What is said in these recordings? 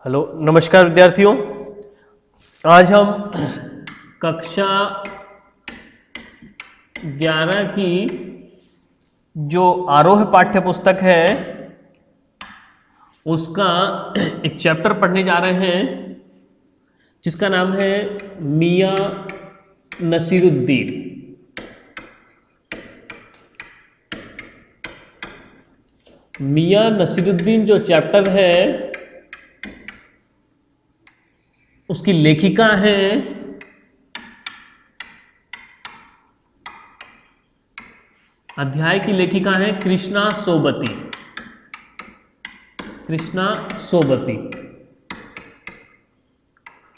Hello, नमस्कार विद्यार्थियों। आज हम कक्षा 11 की जो आरोह पाठ्य पुस्तक है उसका एक चैप्टर पढ़ने जा रहे हैं जिसका नाम है मियां नसीरुद्दीन। मियां नसीरुद्दीन जो चैप्टर है उसकी लेखिका है अध्याय की लेखिका है कृष्णा सोबती। कृष्णा सोबती,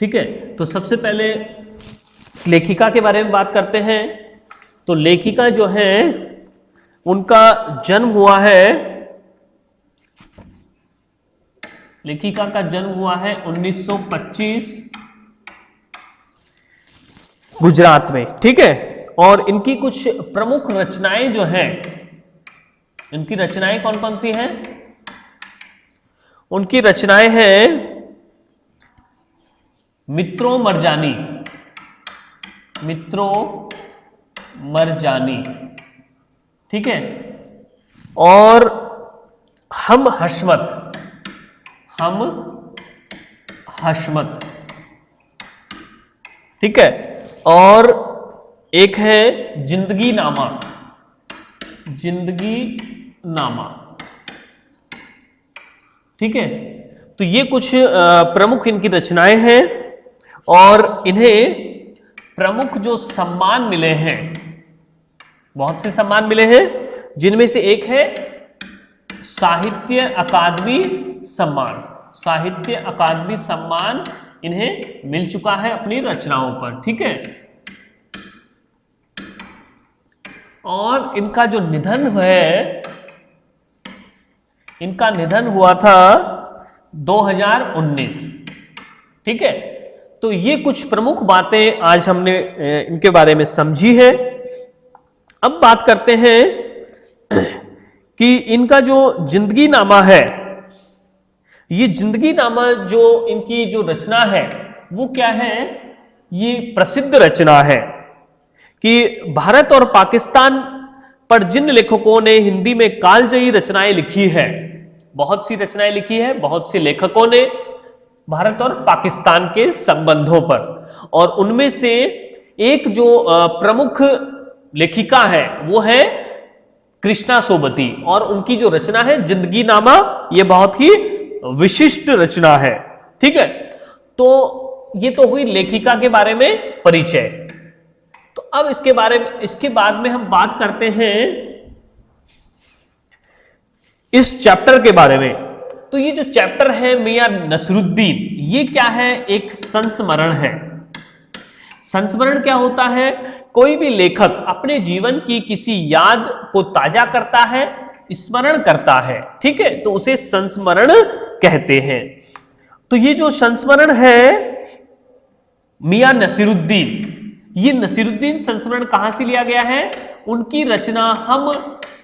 ठीक है। तो सबसे पहले लेखिका के बारे में बात करते हैं। तो लेखिका जो है उनका जन्म हुआ है, लेखिका का जन्म हुआ है 1925 गुजरात में, ठीक है। और इनकी कुछ प्रमुख रचनाएं जो हैं, इनकी रचनाएं कौन कौन सी हैं? उनकी रचनाएं हैं मित्रों मरजानी, मित्रों मरजानी, ठीक है। और हम हशमत, हम हशमत, ठीक है। और एक है जिंदगी नामा, जिंदगी नामा, ठीक है। तो ये कुछ प्रमुख इनकी रचनाएं हैं और इन्हें प्रमुख जो सम्मान मिले हैं, बहुत से सम्मान मिले हैं, जिनमें से एक है साहित्य अकादमी सम्मान। साहित्य अकादमी सम्मान इन्हें मिल चुका है अपनी रचनाओं पर, ठीक है। और इनका जो निधन है, इनका निधन हुआ था 2019, ठीक है। तो ये कुछ प्रमुख बातें आज हमने इनके बारे में समझी है। अब बात करते हैं कि इनका जो जिंदगी नामा है, ये जिंदगी नामा जो इनकी जो रचना है वो क्या है? ये प्रसिद्ध रचना है कि भारत और पाकिस्तान पर जिन लेखकों ने हिंदी में कालजयी रचनाएं लिखी है, बहुत सी रचनाएं लिखी है, बहुत से लेखकों ने भारत और पाकिस्तान के संबंधों पर, और उनमें से एक जो प्रमुख लेखिका है वो है कृष्णा सोबती, और उनकी जो रचना है जिंदगी नामा, ये बहुत ही विशिष्ट रचना है, ठीक है। तो ये तो हुई लेखिका के बारे में परिचय। तो अब इसके बाद में हम बात करते हैं इस चैप्टर के बारे में। तो ये जो चैप्टर है मियां नसीरुद्दीन, ये क्या है? एक संस्मरण है। संस्मरण क्या होता है? कोई भी लेखक अपने जीवन की किसी याद को ताजा करता है, स्मरण करता है, ठीक है, तो उसे संस्मरण कहते हैं। तो ये जो संस्मरण है मियां नसीरुद्दीन, ये नसीरुद्दीन संस्मरण कहां से लिया गया है? उनकी रचना हम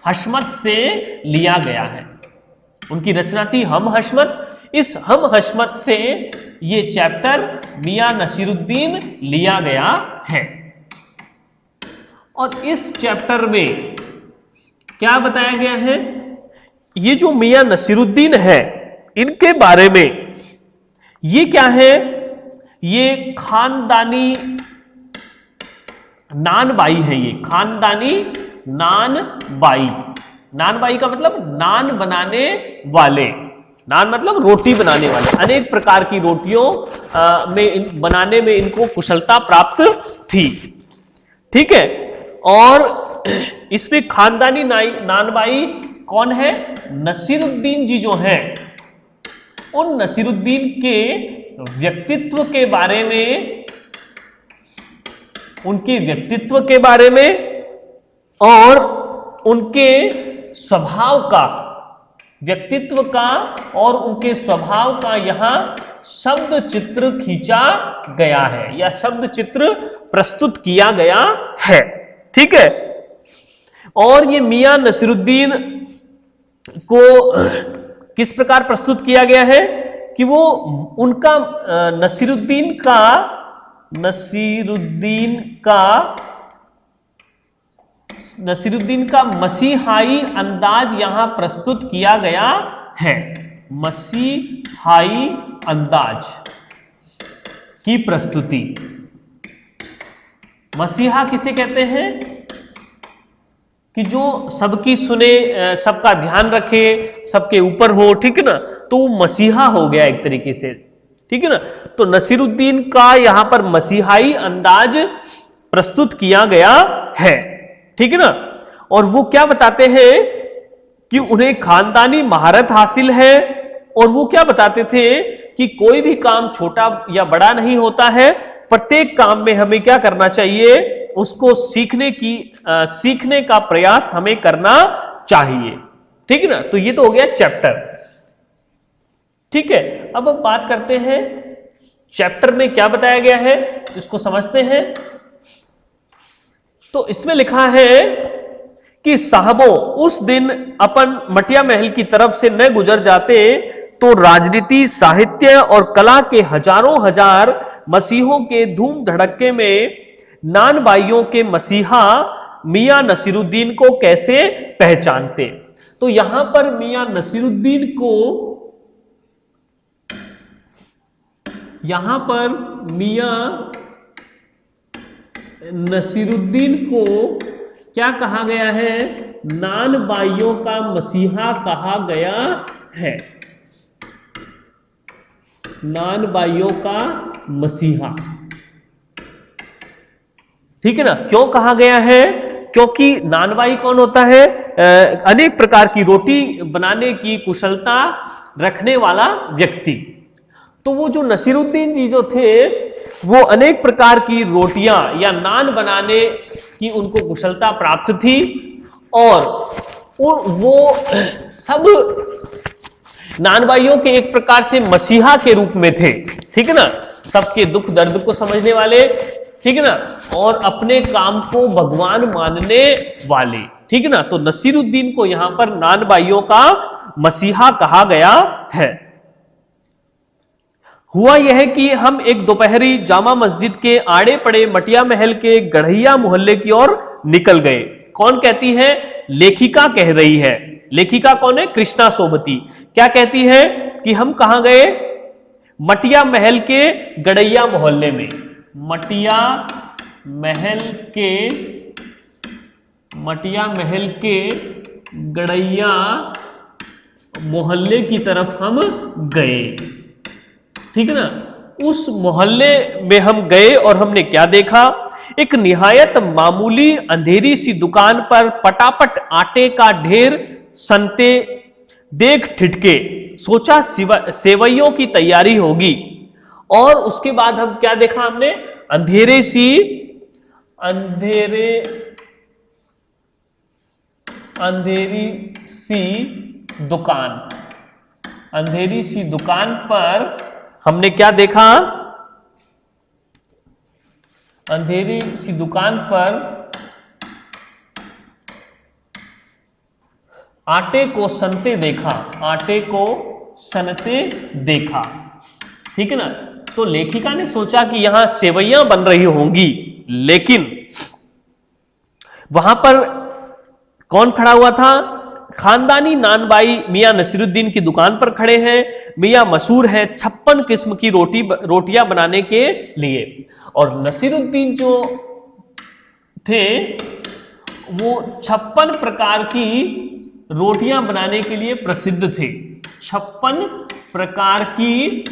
हशमत से लिया गया है। उनकी रचना थी हम हशमत। इस हम हशमत से ये चैप्टर मियां नसीरुद्दीन लिया गया है। और इस चैप्टर में क्या बताया गया है? ये जो मियां नसीरुद्दीन है, इनके बारे में, ये क्या है? ये खानदानी नानबाई है। ये खानदानी नानबाई, नानबाई का मतलब नान बनाने वाले, नान मतलब रोटी बनाने वाले, अनेक प्रकार की रोटियों बनाने में इनको कुशलता प्राप्त थी, ठीक है। और इसमें खानदानी नानबाई कौन है? नसीरुद्दीन जी जो हैं, उन नसीरुद्दीन के व्यक्तित्व के बारे में, उनके व्यक्तित्व के बारे में और उनके स्वभाव का, व्यक्तित्व का और उनके स्वभाव का यहां शब्द चित्र खींचा गया है या शब्द चित्र प्रस्तुत किया गया है, ठीक है। और ये मियां नसीरुद्दीन को किस प्रकार प्रस्तुत किया गया है कि वो उनका नसीरुद्दीन का मसीहाई अंदाज यहां प्रस्तुत किया गया है। मसीहाई अंदाज की प्रस्तुति। मसीहा किसे कहते हैं? कि जो सबकी सुने, सबका ध्यान रखे, सबके ऊपर हो, ठीक है ना, तो वो मसीहा हो गया एक तरीके से, ठीक है ना। तो नसीरुद्दीन का यहां पर मसीहाई अंदाज प्रस्तुत किया गया है, ठीक है ना। और वो क्या बताते हैं कि उन्हें खानदानी महारत हासिल है, और वो क्या बताते थे कि कोई भी काम छोटा या बड़ा नहीं होता है, प्रत्येक काम में हमें क्या करना चाहिए, उसको सीखने का प्रयास हमें करना चाहिए, ठीक है ना। तो ये तो हो गया चैप्टर, ठीक है। अब हम बात करते हैं चैप्टर में क्या बताया गया है, इसको समझते हैं। तो इसमें लिखा है कि साहबों, उस दिन अपन मटिया महल की तरफ से न गुजर जाते तो राजनीति, साहित्य और कला के हजारों हजार मसीहों के धूम धड़क्के में नान भाइयों के मसीहा मियां नसीरुद्दीन को कैसे पहचानते। तो यहां पर मियां नसीरुद्दीन को क्या कहा गया है? नान भाइयों का मसीहा कहा गया है। नान भाइयों का मसीहा, ठीक है ना। क्यों कहा गया है? क्योंकि नानबाई कौन होता है? अनेक प्रकार की रोटी बनाने की कुशलता रखने वाला व्यक्ति। तो वो जो नसीरुद्दीन जी जो थे, वो अनेक प्रकार की रोटियां या नान बनाने की उनको कुशलता प्राप्त थी, और वो सब नानबाइयों के एक प्रकार से मसीहा के रूप में थे, ठीक है ना। सबके दुख दर्द को समझने वाले, ठीक है ना, और अपने काम को भगवान मानने वाले, ठीक है ना। तो नसीरुद्दीन को यहां पर नानबाइयों का मसीहा कहा गया है। हुआ यह कि हम एक दोपहरी जामा मस्जिद के आड़े पड़े मटिया महल के गढ़ैया मोहल्ले की ओर निकल गए। कौन कहती है? लेखिका कह रही है। लेखिका कौन है? कृष्णा सोबती। क्या कहती है कि हम कहां गए? मटिया महल के गढ़ैया मोहल्ले में। मटिया महल के गढ़ैया मोहल्ले की तरफ हम गए, ठीक है ना। उस मोहल्ले में हम गए और हमने क्या देखा? एक निहायत मामूली अंधेरी सी दुकान पर पटापट आटे का ढेर सनते देख ठिठके। सोचा सेवइयों की तैयारी होगी। और उसके बाद हम क्या देखा? हमने अंधेरी सी दुकान पर हमने क्या देखा? अंधेरी सी दुकान पर आटे को सनते देखा, ठीक है ना। तो लेखिका ने सोचा कि यहां सेवइयां बन रही होंगी, लेकिन वहां पर कौन खड़ा हुआ था? खानदानी नानबाई मियां नसीरुद्दीन की दुकान पर खड़े हैं। मियां मशहूर है 56 किस्म की रोटियां बनाने के लिए, और नसीरुद्दीन जो थे वो 56 प्रकार की रोटियां बनाने के लिए प्रसिद्ध थे। 56 प्रकार की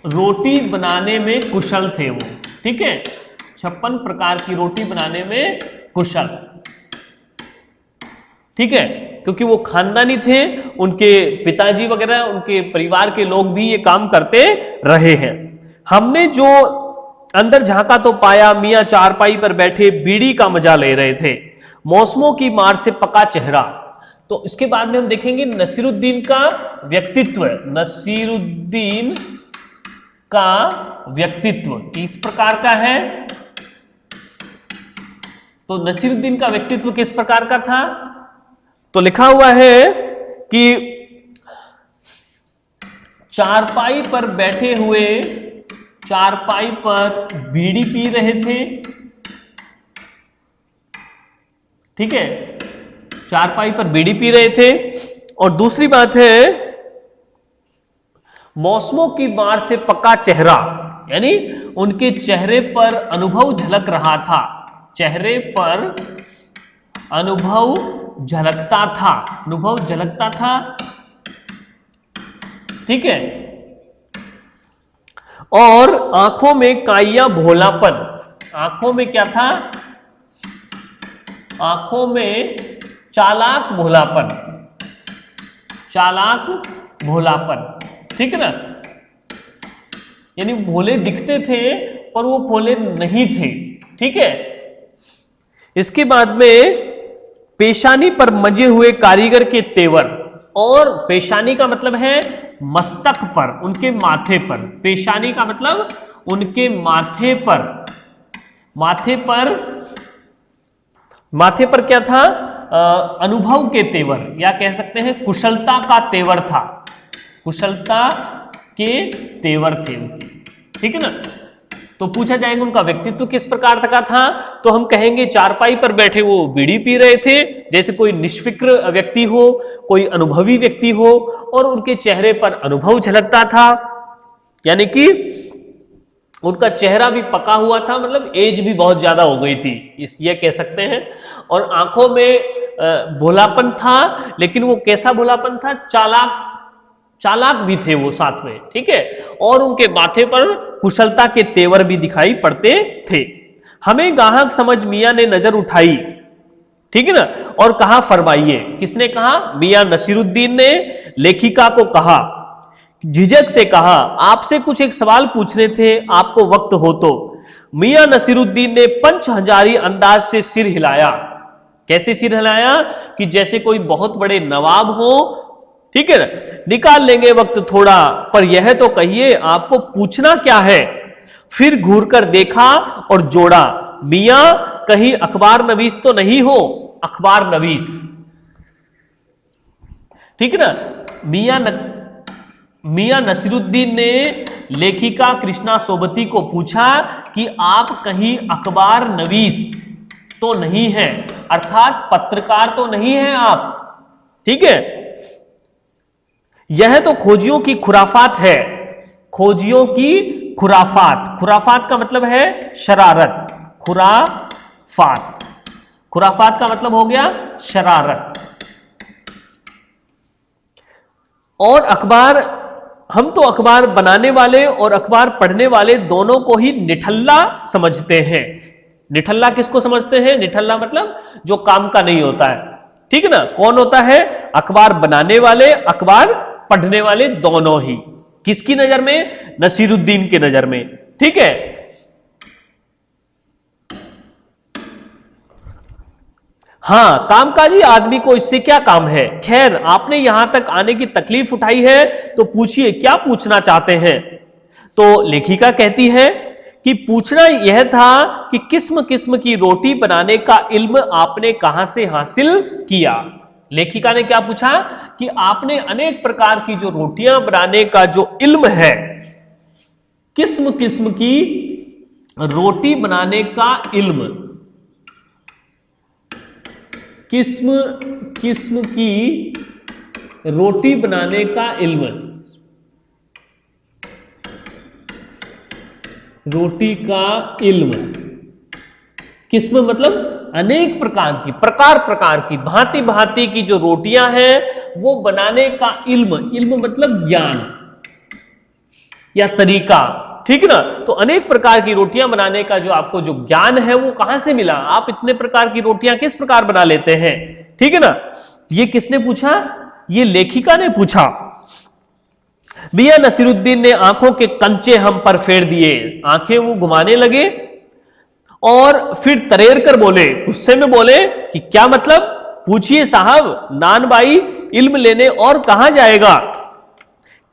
रोटी बनाने में कुशल थे वो, ठीक है। 56 प्रकार की रोटी बनाने में कुशल, ठीक है। क्योंकि वो खानदानी थे, उनके पिताजी वगैरह, उनके परिवार के लोग भी ये काम करते रहे हैं। हमने जो अंदर झांका तो पाया मियां चारपाई पर बैठे बीड़ी का मजा ले रहे थे, मौसमों की मार से पका चेहरा। तो इसके बाद में हम देखेंगे नसीरुद्दीन का व्यक्तित्व। नसीरुद्दीन का व्यक्तित्व किस प्रकार का है? तो नसीरुद्दीन का व्यक्तित्व किस प्रकार का था? तो लिखा हुआ है कि चारपाई पर बैठे हुए, चारपाई पर बीड़ी पी रहे थे। ठीक है, चारपाई पर बीड़ी पी रहे थे। और दूसरी बात है, मौसमों की मार से पका चेहरा, यानी उनके चेहरे पर अनुभव झलक रहा था, चेहरे पर अनुभव झलकता था, अनुभव झलकता था। ठीक है, और आंखों में काइया भोलापन, आंखों में क्या था, आंखों में चालाक भोलापन, चालाक भोलापन। ठीक है ना, यानी भोले दिखते थे पर वो भोले नहीं थे। ठीक है, इसके बाद में पेशानी पर मजे हुए कारीगर के तेवर, और पेशानी का मतलब है मस्तक पर, उनके माथे पर, पेशानी का मतलब उनके माथे पर, माथे पर, माथे पर क्या था, अनुभव के तेवर, या कह सकते हैं कुशलता का तेवर था, कुशलता के तेवर थे उनके। ठीक है ना, तो पूछा जाएगा उनका व्यक्तित्व किस प्रकार का था, तो हम कहेंगे चारपाई पर बैठे वो बीड़ी पी रहे थे, जैसे कोई निष्फिक्र व्यक्ति हो, कोई अनुभवी व्यक्ति हो, और उनके चेहरे पर अनुभव झलकता था, यानी कि उनका चेहरा भी पका हुआ था, मतलब एज भी बहुत ज्यादा हो गई थी, इस ये कह सकते हैं। और आंखों में भोलापन था, लेकिन वो कैसा भोलापन था, चालाक, चालाक भी थे वो साथ में। ठीक है, और उनके माथे पर कुशलता के तेवर भी दिखाई पड़ते थे। हमें गाहक समझ मियां ने नजर उठाई, ठीक है ना, और कहा फरमाइए। किसने कहा, मियां नसीरुद्दीन ने लेखिका को कहा, झिझक से कहा, आपसे कुछ एक सवाल पूछने थे, आपको वक्त हो तो। मियां नसीरुद्दीन ने पंचहजारी अंदाज से सिर हिलाया। कैसे सिर हिलाया, कि जैसे कोई बहुत बड़े नवाब हो। ठीक है ना, निकाल लेंगे वक्त थोड़ा, पर यह तो कहिए आपको पूछना क्या है। फिर घूर कर देखा और जोड़ा, मियां कहीं अखबार नवीस तो नहीं हो, अखबार नवीस। ठीक है ना, मियां नसीरुद्दीन ने लेखिका कृष्णा सोबती को पूछा कि आप कहीं अखबार नवीस तो नहीं है, अर्थात पत्रकार तो नहीं है आप। ठीक है, यह तो खोजियों की खुराफात है, खोजियों की खुराफात, खुराफात का मतलब है शरारत, खुराफात, खुराफात का मतलब हो गया शरारत। और अखबार, हम तो अखबार बनाने वाले और अखबार पढ़ने वाले दोनों को ही निठल्ला समझते हैं। निठल्ला किसको समझते हैं, निठल्ला मतलब जो काम का नहीं होता है। ठीक है ना, कौन होता है, अखबार बनाने वाले, अखबार पढ़ने वाले दोनों ही। किसकी नजर में, नसीरुद्दीन की नजर में। ठीक है, हाँ, कामकाजी आदमी को इससे क्या काम है। खैर, आपने यहां तक आने की तकलीफ उठाई है, तो पूछिए क्या पूछना चाहते हैं। तो लेखिका कहती है कि पूछना यह था कि किस्म किस्म की रोटी बनाने का इल्म आपने कहां से हासिल किया। लेखिका ने क्या पूछा कि आपने अनेक प्रकार की जो रोटियां बनाने का जो इल्म है, किस्म किस्म की रोटी बनाने का इल्म, किस्म किस्म की रोटी बनाने का इल्म, रोटी का इल्म, किस्म मतलब अनेक प्रकार की, प्रकार प्रकार की, भांति भांति की जो रोटियां हैं वो बनाने का इल्म, इल्म मतलब ज्ञान या तरीका। ठीक है ना, तो अनेक प्रकार की रोटियां बनाने का जो आपको जो ज्ञान है वो कहां से मिला, आप इतने प्रकार की रोटियां किस प्रकार बना लेते हैं। ठीक है ना, ये किसने पूछा, ये लेखिका ने पूछा। मियां नसीरुद्दीन ने आंखों के कंचे हम पर फेर दिए, आंखें वो घुमाने लगे और फिर तरेर कर बोले, गुस्से में बोले कि क्या मतलब, पूछिए साहब, नान भाई इल्म लेने और कहां जाएगा,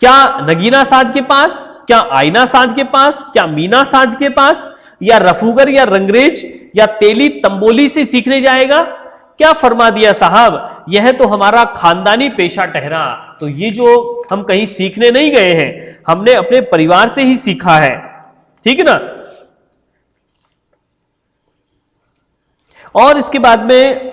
क्या नगीना साज के पास, क्या आईना साज के पास, क्या मीना साज के पास, या रफूगर या रंगरेज या तेली तंबोली से सीखने जाएगा। क्या फरमा दिया साहब, यह तो हमारा खानदानी पेशा ठहरा। तो ये जो हम कहीं सीखने नहीं गए हैं, हमने अपने परिवार से ही सीखा है, ठीक है ना। और इसके बाद में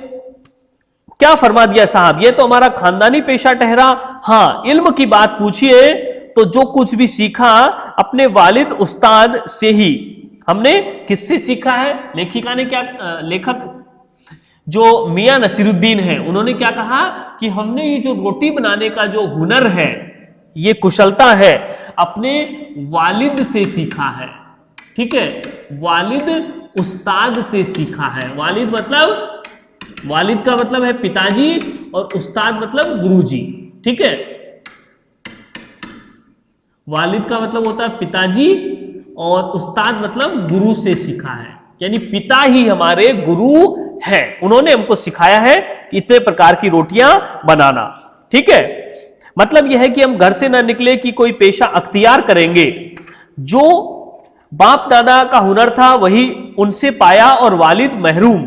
क्या फरमा दिया साहब, ये तो हमारा खानदानी पेशा ठहरा। हां, इल्म की बात पूछिए तो जो कुछ भी सीखा अपने वालिद उस्ताद से ही। हमने किससे सीखा है? लेखिका ने क्या, लेखक जो मियां नसीरुद्दीन है, उन्होंने क्या कहा कि हमने ये जो रोटी बनाने का जो हुनर है, ये कुशलता है, अपने वालिद से सीखा है, ठीक है। वालिद उस्ताद से सीखा है। वालिद मतलब, वालिद का मतलब है पिताजी और उस्ताद मतलब गुरुजी, ठीक है। वालिद का मतलब होता है पिताजी और उस्ताद मतलब गुरु से सीखा है, यानी पिता ही हमारे गुरु है। उन्होंने हमको सिखाया है कि इतने प्रकार की रोटियां बनाना, ठीक है। मतलब यह है कि हम घर से ना निकले कि कोई पेशा अख्तियार करेंगे, जो बाप दादा का हुनर था वही उनसे पाया, और वालिद महरूम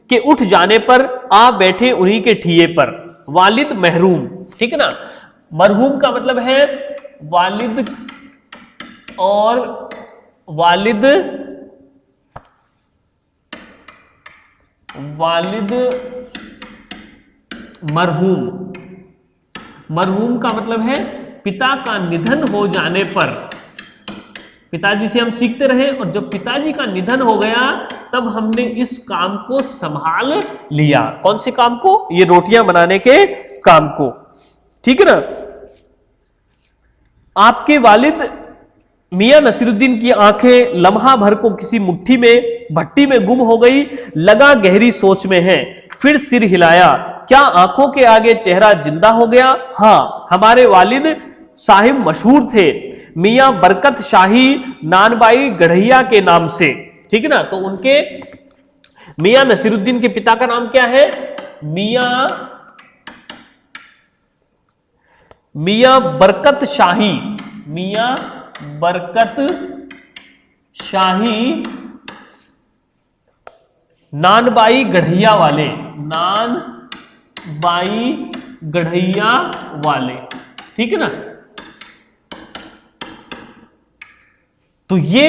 के उठ जाने पर आ बैठे उन्हीं के ठिये पर। वालिद महरूम, ठीक है ना। मरहूम का मतलब है वालिद, और वालिद मरहूम, मरहूम का मतलब है पिता का निधन हो जाने पर। पिताजी से हम सीखते रहे और जब पिताजी का निधन हो गया तब हमने इस काम को संभाल लिया। कौन से काम को? ये रोटियां बनाने के काम को, ठीक है ना। आपके वालिद मियां नसीरुद्दीन की आंखें लम्हा भर को किसी मुट्ठी में भट्टी में गुम हो गई, लगा गहरी सोच में है, फिर सिर हिलाया। क्या आंखों के आगे चेहरा जिंदा हो गया? हां, हमारे वालिद साहिब मशहूर थे मियां बरकत शाही नानबाई गढ़ैया के नाम से, ठीक है ना। तो उनके मियां नसीरुद्दीन के पिता का नाम क्या है? मियां बरकत शाही, मियां बरकत शाही नानबाई गढ़ैया वाले, नानबाई गढ़ैया वाले, ठीक है ना। तो ये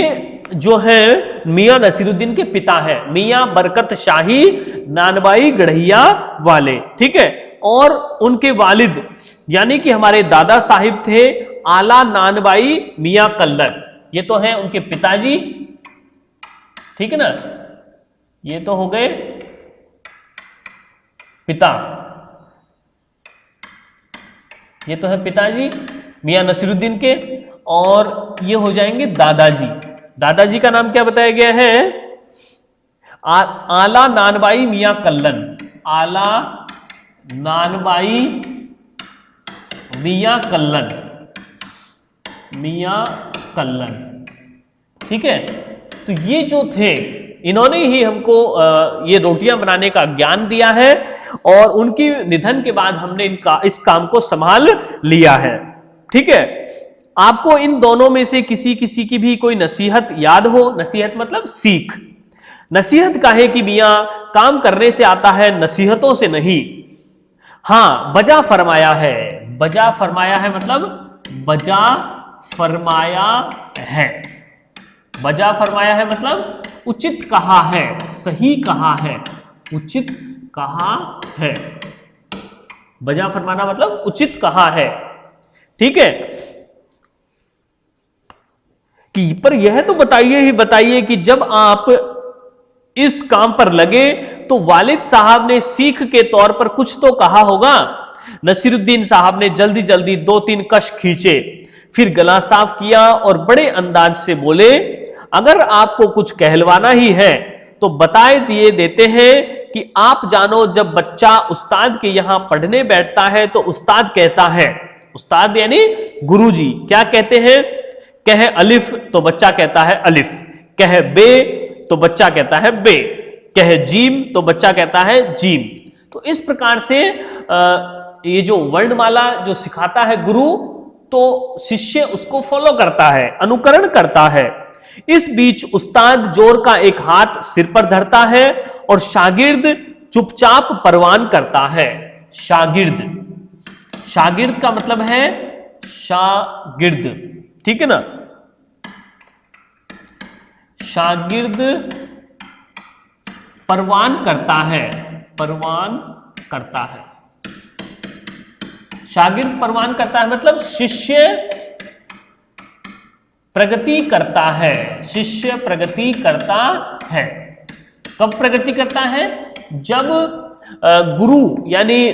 जो है मियां नसीरुद्दीन के पिता है, मियां बरकत शाही नानबाई गढ़ैया वाले, ठीक है। और उनके वालिद यानी कि हमारे दादा साहिब थे आला नानबाई मियां कल्लन। ये तो है उनके पिताजी, ठीक है ना। ये तो हो गए पिता, ये तो है पिताजी मियां नसीरुद्दीन के, और ये हो जाएंगे दादाजी। दादाजी का नाम क्या बताया गया है? आला नानबाई मियां कल्लन, आला नानबाई मियां कल्लन, मियां कल्लन, ठीक है। तो ये जो थे इन्होंने ही हमको ये रोटियां बनाने का ज्ञान दिया है, और उनकी निधन के बाद हमने इस काम को संभाल लिया है, ठीक है। आपको इन दोनों में से किसी किसी की भी कोई नसीहत याद हो? नसीहत मतलब सीख। नसीहत काहे कि मियां काम करने से आता है, नसीहतों से नहीं। हां, बजा फरमाया है, बजा फरमाया है मतलब बजा फरमाया है, बजा फरमाया है मतलब उचित कहा है, सही कहा है, उचित कहा है। बजा फरमाना मतलब उचित कहा है, ठीक है। कि पर यह तो बताइए ही बताइए कि जब आप इस काम पर लगे तो वालिद साहब ने सीख के तौर पर कुछ तो कहा होगा। नसीरुद्दीन साहब ने जल्दी जल्दी 2-3 कश खींचे, फिर गला साफ किया और बड़े अंदाज से बोले, अगर आपको कुछ कहलवाना ही है तो बताए दिए देते हैं कि आप जानो, जब बच्चा उस्ताद के यहां पढ़ने बैठता है तो उस्ताद कहता है, उस्ताद यानी गुरुजी क्या कहते हैं? कहे अलिफ तो बच्चा कहता है अलिफ, कहे बे तो बच्चा कहता है बे, कहे जीम तो बच्चा कहता है जीम। तो इस प्रकार से ये जो वर्णमाला जो सिखाता है गुरु, तो शिष्य उसको फॉलो करता है, अनुकरण करता है। इस बीच उस्ताद जोर का एक हाथ सिर पर धरता है और शागिर्द चुपचाप परवान करता है। शागिर्द, शागिर्द का मतलब है शागिर्द, ठीक है ना। शागिर्द परवान करता है, परवान करता है। शागिर्द परवान करता है मतलब शिष्य प्रगति करता है, शिष्य प्रगति करता है। कब प्रगति करता है? जब गुरु यानी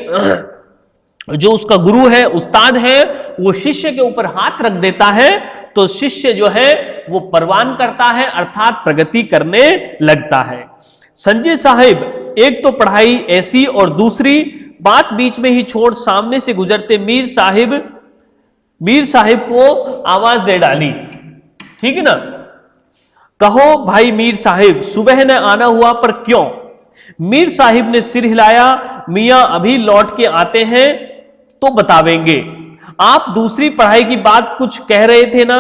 जो उसका गुरु है, उस्ताद है, वो शिष्य के ऊपर हाथ रख देता है तो शिष्य जो है वो परवान करता है, अर्थात प्रगति करने लगता है। संजय साहिब, एक तो पढ़ाई ऐसी और दूसरी बात बीच में ही छोड़ सामने से गुजरते मीर साहिब को आवाज दे डाली, ठीक है ना। कहो भाई मीर साहिब, सुबह न आना हुआ पर क्यों? मीर साहिब ने सिर हिलाया, मियां अभी लौट के आते हैं तो बतावेंगे। आप दूसरी पढ़ाई की बात कुछ कह रहे थे ना?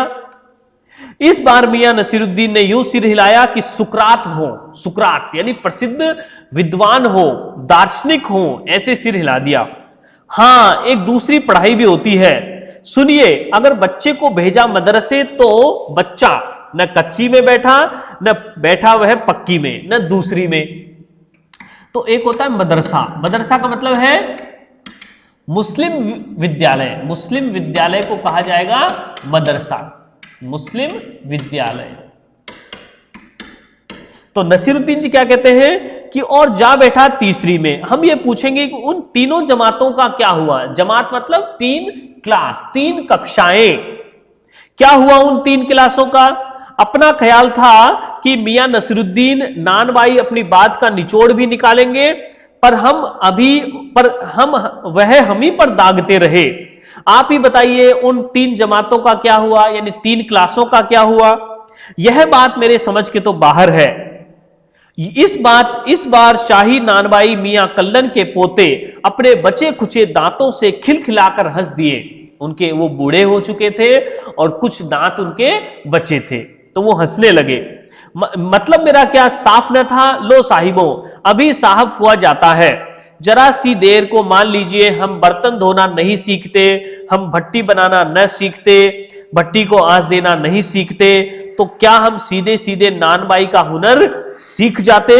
इस बार मियां नसीरुद्दीन ने यूं सिर हिलाया कि सुकरात हो, सुकरात यानी प्रसिद्ध विद्वान हो, दार्शनिक हो, ऐसे सिर हिला दिया। हां, एक दूसरी पढ़ाई भी होती है। सुनिए, अगर बच्चे को भेजा मदरसे तो बच्चा न कच्ची में बैठा, न बैठा वह पक्की में, न दूसरी में। तो एक होता है मदरसा, मदरसा का मतलब है मुस्लिम विद्यालय, मुस्लिम विद्यालय को कहा जाएगा मदरसा, मुस्लिम विद्यालय। तो नसीरुद्दीन जी क्या कहते हैं कि और जा बैठा तीसरी में। हम ये पूछेंगे कि उन तीनों जमातों का क्या हुआ? जमात मतलब 3 क्लास, 3 कक्षाएं। क्या हुआ उन 3 क्लासों का? अपना ख्याल था कि मियां नसीरुद्दीन नानबाई अपनी बात का निचोड़ भी निकालेंगे, पर हम ही पर दागते रहे। आप ही बताइए उन 3 जमातों का क्या हुआ, यानी 3 क्लासों का क्या हुआ? यह बात मेरे समझ के तो बाहर है। इस बार शाही नानबाई मियां कल्लन के पोते अपने बचे खुचे दांतों से खिलखिलाकर हंस दिए। उनके वो बूढ़े हो चुके थे और कुछ दांत उनके बचे थे, तो वो हंसने लगे। मतलब मेरा क्या साफ न था? लो साहिबों, अभी साहब हुआ जाता है। जरा सी देर को मान लीजिए हम बर्तन धोना नहीं सीखते, हम भट्टी बनाना न सीखते, भट्टी को आंच देना नहीं सीखते, तो क्या हम सीधे सीधे नानबाई का हुनर सीख जाते?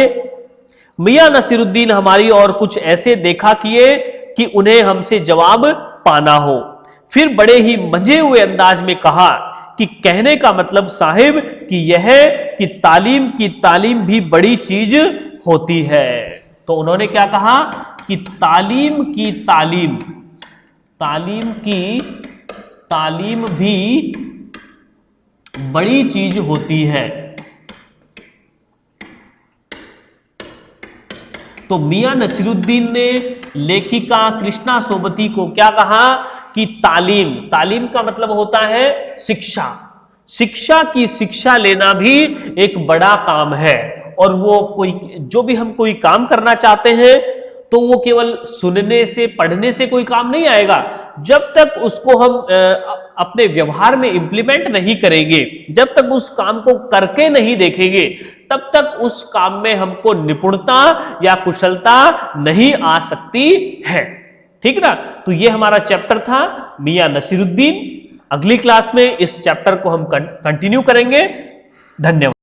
मियां नसीरुद्दीन हमारी और कुछ ऐसे देखा किए कि उन्हें हमसे जवाब पाना हो। फिर बड़े ही मजे हुए अंदाज में कहा कि कहने का मतलब साहिब कि यह कि तालीम भी बड़ी चीज होती है। तो उन्होंने क्या कहा कि तालीम भी बड़ी चीज होती है। तो मियां नसीरुद्दीन ने लेखिका कृष्णा सोबती को क्या कहा कि तालीम का मतलब होता है शिक्षा, शिक्षा की शिक्षा लेना भी एक बड़ा काम है। और वो जो भी हम कोई काम करना चाहते हैं तो वो केवल सुनने से पढ़ने से कोई काम नहीं आएगा। जब तक उसको हम अपने व्यवहार में इंप्लीमेंट नहीं करेंगे, जब तक उस काम को करके नहीं देखेंगे, तब तक उस काम में हमको निपुणता या कुशलता नहीं आ सकती है। ठीक ना। तो ये हमारा चैप्टर था मियां नसीरुद्दीन। अगली क्लास में इस चैप्टर को हम कंटिन्यू करेंगे। धन्यवाद।